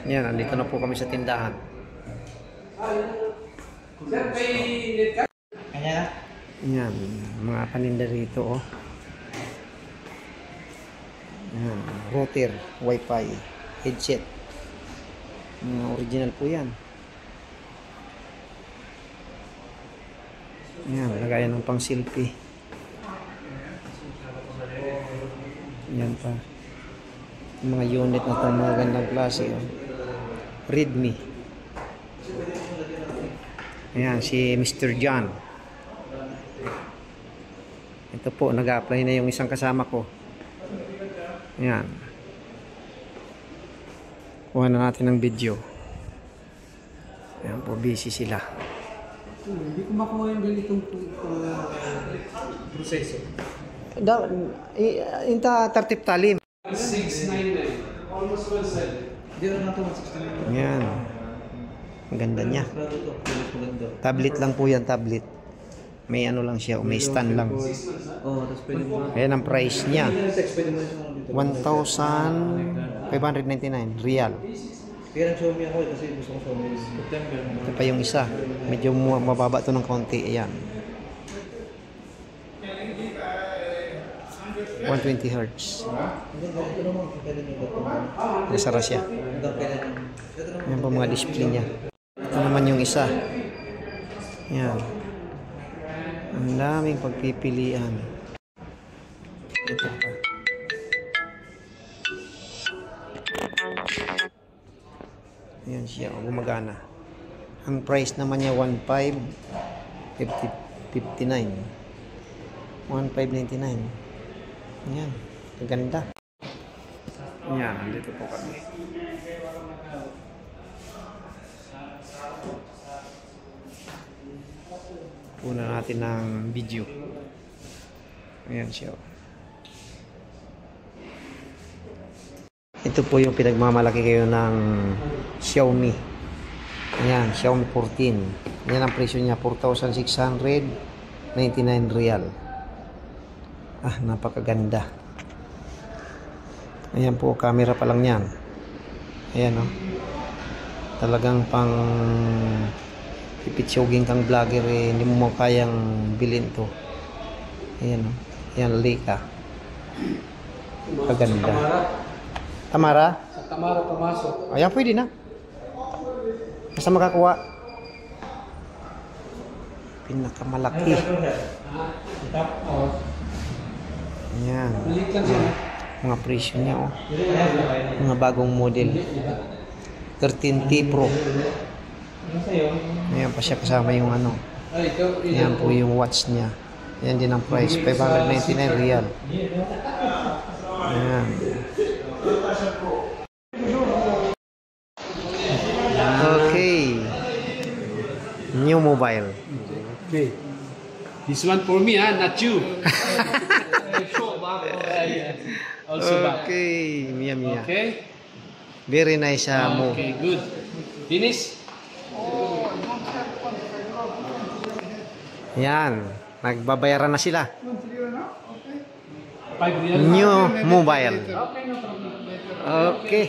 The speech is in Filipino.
Yan, nandito na po kami sa tindahan. Yan, mga paninda rito, oh. Yan, router, wifi, headset. Original po yan. Yan, lagayan ng pang selfie. Yan pa. Yung mga unit na itong mga gandang klase, oh. Redmi. Ayan, si Mr. John. Ito po, nag-apply na yung isang kasama ko. Ayan. Kuha na natin ng video. Ayan po, busy sila. Hindi ko makuha yung ganitong proseso. Inta tartip talim. 699. Almost 1.7. Hindi na natin 169. Ayan. Ang ganda niya. Tablet lang po yan, tablet. May ano lang siya, may stand lang. Ayan ang price niya. 1,599 real. Kaya nag-Xiaomi ako kasi gusto ko Xiaomi. Ito pa yung isa. Medyo mababa ito ng konti. Ayan. 120 Hz. Nasara siya. Ayan pa mga display niya. Ito naman yung isa. Ayan. Ang daming pagpipilian. Ito pa. Ayan siya, gumagana. Ang price naman niya 1,559. 1,599. Ayan, ganda. Ayan, nandito po kami. Una natin ng video. Ayan siya. Ito po yung pinagmamalaki kayo ng Xiaomi. Ayan, Xiaomi 14. Ayan ang presyo niya, 4,699 real. Ah, napakaganda. Ayan po, camera pa lang yan. Ayan, oh. Talagang pang pipitsugin kang vlogger, eh, hindi mo kayang bilhin to. Ayan, oh. Ayan, Leica. Kaganda. Tamara? Sa Tamara pumasok. Ayan, pwede na. Basta makakuha. Pinakamalaki. Ayan. Mga presyo niya, oh. Mga bagong model. 13T Pro. Ayan pa siya kasama yung ano. Ayan po yung watch niya. Ayan din ang price. 599 real. Ayan. Okay. New mobile. Okay. This one for me, not you. Okay, Mia. Okay. Very nice mo. Okay, good. Finish. Yan, nagbabayaran na sila. 5 real. New mobile. Okay, no problem. Okay.